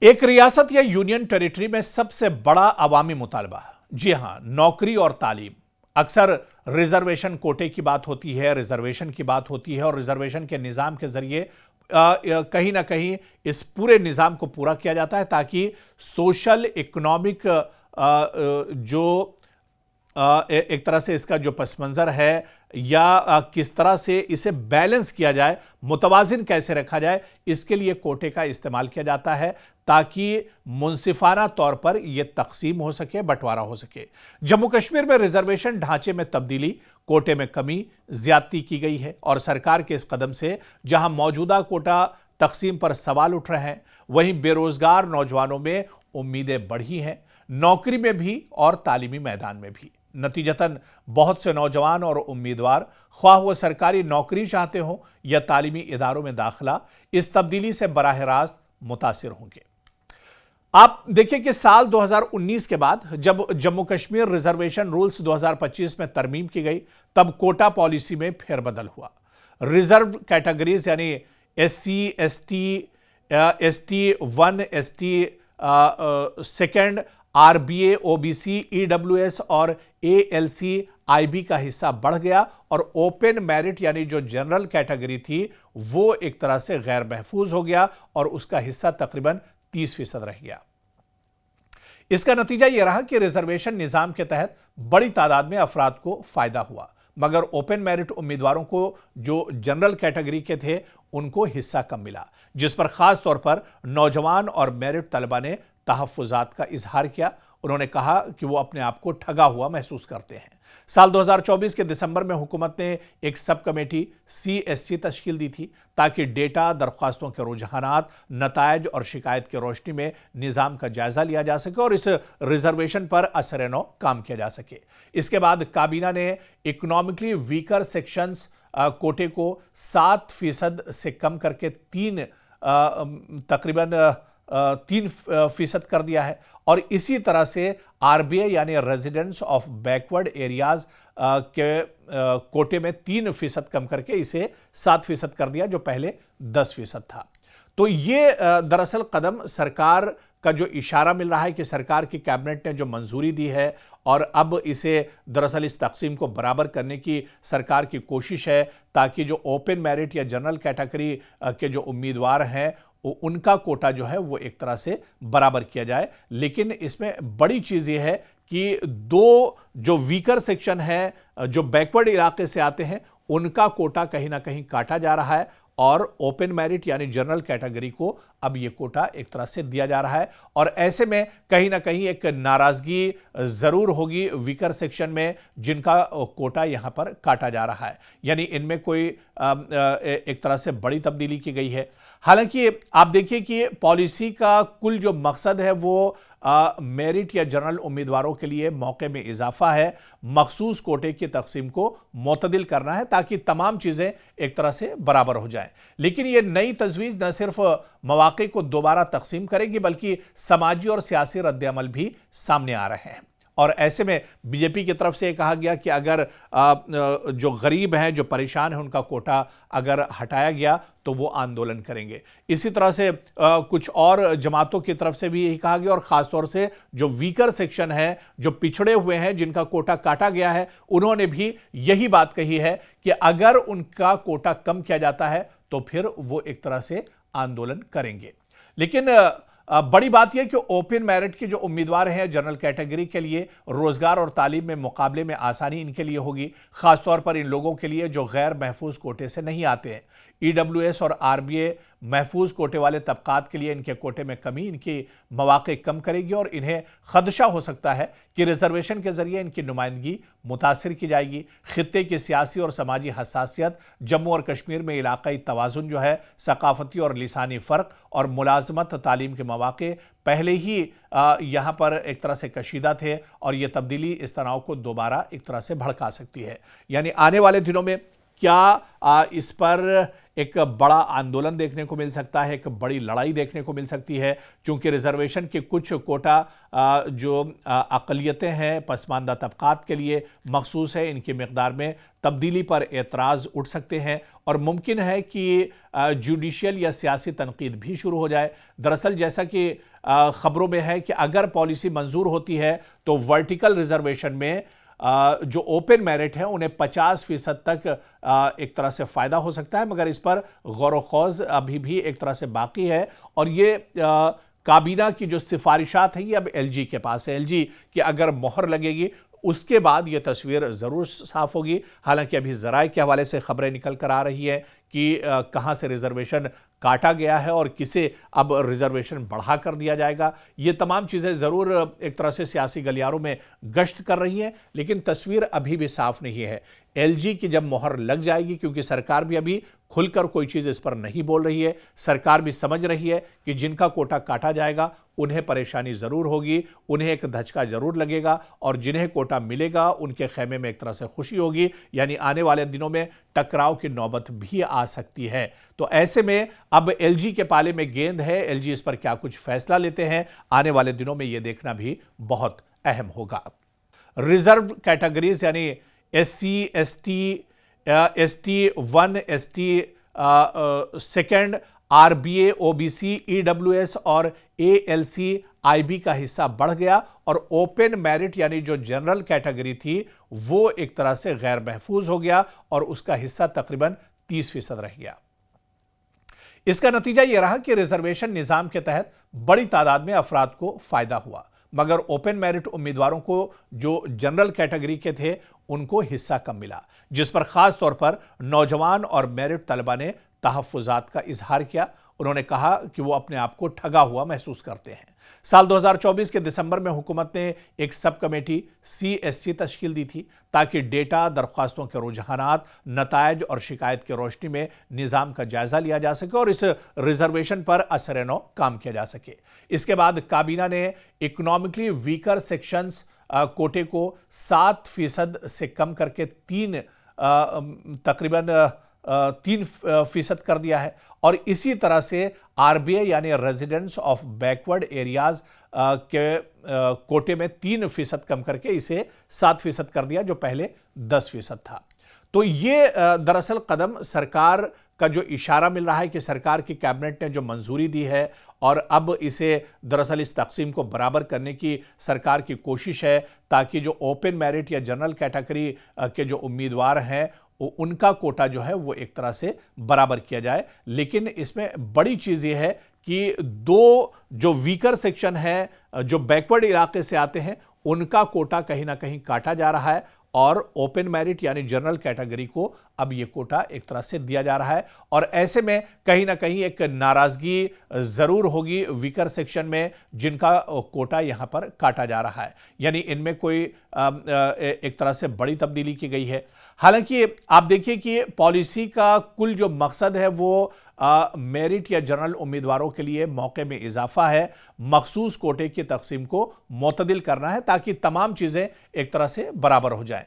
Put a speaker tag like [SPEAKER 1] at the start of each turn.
[SPEAKER 1] एक रियासत या यूनियन टेरिटरी में सबसे बड़ा अवामी मुतालबा, जी हां, नौकरी और तालीम। अक्सर रिजर्वेशन कोटे की बात होती है, रिजर्वेशन की बात होती है और रिजर्वेशन के निज़ाम के जरिए कहीं ना कहीं इस पूरे निज़ाम को पूरा किया जाता है ताकि सोशल इकोनॉमिक जो एक तरह से इसका जो पस मंज़र है या किस तरह से इसे बैलेंस किया जाए, मुतवाज़िन कैसे रखा जाए, इसके लिए कोटे का इस्तेमाल किया जाता है ताकि मुनसिफाना तौर पर यह तकसीम हो सके, बंटवारा हो सके। जम्मू कश्मीर में रिजर्वेशन ढांचे में तब्दीली, कोटे में कमी, ज्यादती की गई है और सरकार के इस कदम से जहां मौजूदा कोटा तकसीम पर सवाल उठ रहे हैं, वहीं बेरोजगार नौजवानों में उम्मीदें बढ़ी हैं, नौकरी में भी और तालीमी मैदान में भी। नतीजतन बहुत से नौजवान और उम्मीदवार, ख्वाह वो सरकारी नौकरी चाहते हों या तालीमी इदारों में दाखिला, इस तब्दीली से बराह रास्त मुतासिर होंगे। आप देखिए कि साल 2019 के बाद जब जम्मू कश्मीर रिजर्वेशन रूल्स 2025 में तरमीम की गई, तब कोटा पॉलिसी में फेरबदल हुआ। रिजर्व कैटेगरीज यानी SC, ST, ST1, ST second, RBA, OBC, EWS और ALC, IB का हिस्सा बढ़ गया और ओपन मेरिट यानी जो जनरल कैटेगरी थी वो एक तरह से गैर महफूज हो गया और उसका हिस्सा तकरीबन 30% रह गया। इसका नतीजा यह रहा कि रिजर्वेशन निजाम के तहत बड़ी तादाद में अफराद को फायदा हुआ, मगर ओपन मेरिट उम्मीदवारों को जो जनरल कैटेगरी के थे उनको हिस्सा कम मिला, जिस पर खास तौर पर नौजवान और मेरिट तलबा ने तहफ्फुजात का इजहार किया। उन्होंने कहा कि वो अपने आप को ठगा हुआ महसूस करते हैं। साल 2024 के दिसंबर में हुकूमत ने एक सब कमेटी CSC तश्कील दी थी ताकि डेटा, दरख्वास्तों के रुझानात, नतायज और शिकायत की रोशनी में निज़ाम का जायजा लिया जा सके और इस रिजर्वेशन पर असर-ए-नौ काम किया जा सके। इसके बाद काबीना ने इकोनॉमिकली वीकर सेक्शंस कोटे को 7% से कम करके तकरीबन 3% कर दिया है और इसी तरह से RBA यानी रेजिडेंट्स ऑफ बैकवर्ड एरियाज के कोटे में 3% कम करके इसे 7% कर दिया, जो पहले 10% था। तो ये दरअसल कदम सरकार का जो इशारा मिल रहा है कि सरकार की कैबिनेट ने जो मंजूरी दी है और अब इसे दरअसल इस तकसीम को बराबर करने की सरकार की कोशिश है ताकि जो ओपन मेरिट या जनरल कैटेगरी के जो उम्मीदवार हैं उनका कोटा जो है वो एक तरह से बराबर किया जाए। लेकिन इसमें बड़ी चीज़ ये है कि दो जो वीकर सेक्शन है, जो बैकवर्ड इलाके से आते हैं, उनका कोटा कहीं ना कहीं काटा जा रहा है और ओपन मेरिट यानी जनरल कैटेगरी को अब ये कोटा एक तरह से दिया जा रहा है और ऐसे में कहीं ना कहीं एक नाराज़गी ज़रूर होगी वीकर सेक्शन में जिनका कोटा यहाँ पर काटा जा रहा है, यानी इनमें कोई एक तरह से बड़ी तब्दीली की गई है। हालांकि आप देखिए कि पॉलिसी का कुल जो मकसद है वो मेरिट या जनरल उम्मीदवारों के लिए मौके में इजाफा है, मखसूस कोटे की तकसीम को मुतदिल करना है ताकि तमाम चीज़ें एक तरह से बराबर हो जाएं। लेकिन ये नई तजवीज़ न सिर्फ मौके को दोबारा तकसीम करेगी बल्कि समाजी और सियासी रद्द-ए-अमल भी सामने आ रहे हैं और ऐसे में बीजेपी की तरफ से कहा गया कि अगर जो गरीब हैं, जो परेशान हैं, उनका कोटा अगर हटाया गया तो वो आंदोलन करेंगे। इसी तरह से कुछ और जमातों की तरफ से भी यही कहा गया और ख़ासतौर से जो वीकर सेक्शन है, जो पिछड़े हुए हैं, जिनका कोटा काटा गया है, उन्होंने भी यही बात कही है कि अगर उनका कोटा कम किया जाता है तो फिर वो एक तरह से आंदोलन करेंगे। लेकिन बड़ी बात यह कि ओपन मेरिट के जो उम्मीदवार हैं जनरल कैटेगरी के लिए रोजगार और तालीम में मुकाबले में आसानी इनके लिए होगी, खासतौर पर इन लोगों के लिए जो गैर महफूज कोटे से नहीं आते हैं। EWS और RBA महफूज कोटे वाले तबकात के लिए इनके कोटे में कमी इनकी मौके कम करेगी और इन्हें खदशा हो सकता है कि रिजर्वेशन के जरिए इनकी नुमाइंदगी मुतासिर की जाएगी। खित्ते की सियासी और समाजी हसासियत, जम्मू और कश्मीर में इलाकाई तवाज़ुन जो है, सकाफती और लिसानी फ़र्क और मुलाजमत तालीम के मौके पहले ही यहाँ पर एक तरह से कशीदा थे और ये तब्दीली इस तनाव को दोबारा एक तरह से भड़का सकती है। यानी आने वाले दिनों में क्या इस पर एक बड़ा आंदोलन देखने को मिल सकता है, एक बड़ी लड़ाई देखने को मिल सकती है, क्योंकि रिजर्वेशन के कुछ कोटा जो अक़लियतें हैं, पसमानदा तबक़ात के लिए मखसूस है, इनकी मिक़दार में तब्दीली पर एतराज़ उठ सकते हैं और मुमकिन है कि जुडिशियल या सियासी तनकीद भी शुरू हो जाए। दरअसल जैसा कि खबरों में है कि अगर पॉलिसी मंजूर होती है तो वर्टिकल रिजर्वेशन में जो ओपन मेरिट है उन्हें 50% तक एक तरह से फ़ायदा हो सकता है, मगर इस पर गौर व खौज़ अभी भी एक तरह से बाकी है। और ये काबीना की जो सिफारिशात हैं ये अब एलजी के पास है। एलजी की अगर मोहर लगेगी उसके बाद ये तस्वीर ज़रूर साफ होगी। हालांकि अभी ज़राए के हवाले से खबरें निकल कर आ रही है कि कहां से रिजर्वेशन काटा गया है और किसे अब रिजर्वेशन बढ़ा कर दिया जाएगा। ये तमाम चीज़ें ज़रूर एक तरह से सियासी गलियारों में गश्त कर रही हैं, लेकिन तस्वीर अभी भी साफ नहीं है। एलजी की जब मोहर लग जाएगी, क्योंकि सरकार भी अभी खुलकर कोई चीज़ इस पर नहीं बोल रही है, सरकार भी समझ रही है कि जिनका कोटा काटा जाएगा उन्हें परेशानी ज़रूर होगी, उन्हें एक धचका ज़रूर लगेगा, और जिन्हें कोटा मिलेगा उनके खेमे में एक तरह से खुशी होगी। यानी आने वाले दिनों में टकराव की नौबत भी आ सकती है। तो ऐसे में अब एलजी के पाले में गेंद है, एलजी इस पर क्या कुछ फैसला लेते हैं, आने वाले दिनों में यह देखना भी बहुत अहम होगा। रिजर्व कैटेगरीज यानी SC, ST, ST1, ST second, RBA, OBC, EWS और ALC, IB का हिस्सा बढ़ गया और ओपन मेरिट यानी जो जनरल कैटेगरी थी वो एक तरह से गैर महफूज हो गया और उसका हिस्सा तकरीबन 30% रह गया। इसका नतीजा यह रहा कि रिजर्वेशन निजाम के तहत बड़ी तादाद में अफराद को फायदा हुआ, मगर ओपन मेरिट उम्मीदवारों को जो जनरल कैटेगरी के थे उनको हिस्सा कम मिला, जिस पर खास तौर पर नौजवान और मेरिट तलबा ने तहफ़्फ़ुज़ात का इजहार किया। उन्होंने कहा कि वो अपने आप को ठगा हुआ महसूस करते हैं। साल 2024 के दिसंबर में हुकूमत ने एक सब कमेटी CSC तश्कील दी थी ताकि डेटा, दरख्वास्तों के रुझानात, नतायज और शिकायत की रोशनी में निज़ाम का जायजा लिया जा सके और इस रिजर्वेशन पर असर-ए-नौ काम किया जा सके। इसके बाद काबीना ने इकोनॉमिकली वीकर सेक्शंस कोटे को 7% से कम करके तकरीबन 3% कर दिया है और इसी तरह से RBA यानी रेजिडेंट्स ऑफ बैकवर्ड एरियाज के कोटे में 3% कम करके इसे 7% कर दिया, जो पहले 10% था। तो ये दरअसल कदम सरकार का जो इशारा मिल रहा है कि सरकार की कैबिनेट ने जो मंजूरी दी है और अब इसे दरअसल इस तकसीम को बराबर करने की सरकार की कोशिश है ताकि जो ओपन मेरिट या जनरल कैटेगरी के जो उम्मीदवार हैं उनका कोटा जो है वो एक तरह से बराबर किया जाए। लेकिन इसमें बड़ी चीज़ ये है कि दो जो वीकर सेक्शन है, जो बैकवर्ड इलाके से आते हैं, उनका कोटा कहीं ना कहीं काटा जा रहा है और ओपन मेरिट यानी जनरल कैटेगरी को अब ये कोटा एक तरह से दिया जा रहा है। और ऐसे में कहीं ना कहीं एक नाराज़गी ज़रूर होगी वीकर सेक्शन में जिनका कोटा यहाँ पर काटा जा रहा है, यानी इनमें कोई एक तरह से बड़ी तब्दीली की गई है। हालांकि आप देखिए कि पॉलिसी का कुल जो मकसद है वो मेरिट या जनरल उम्मीदवारों के लिए मौके में इजाफा है, मखसूस कोटे की तकसीम को मुतदिल करना है ताकि तमाम चीज़ें एक तरह से बराबर हो जाएं।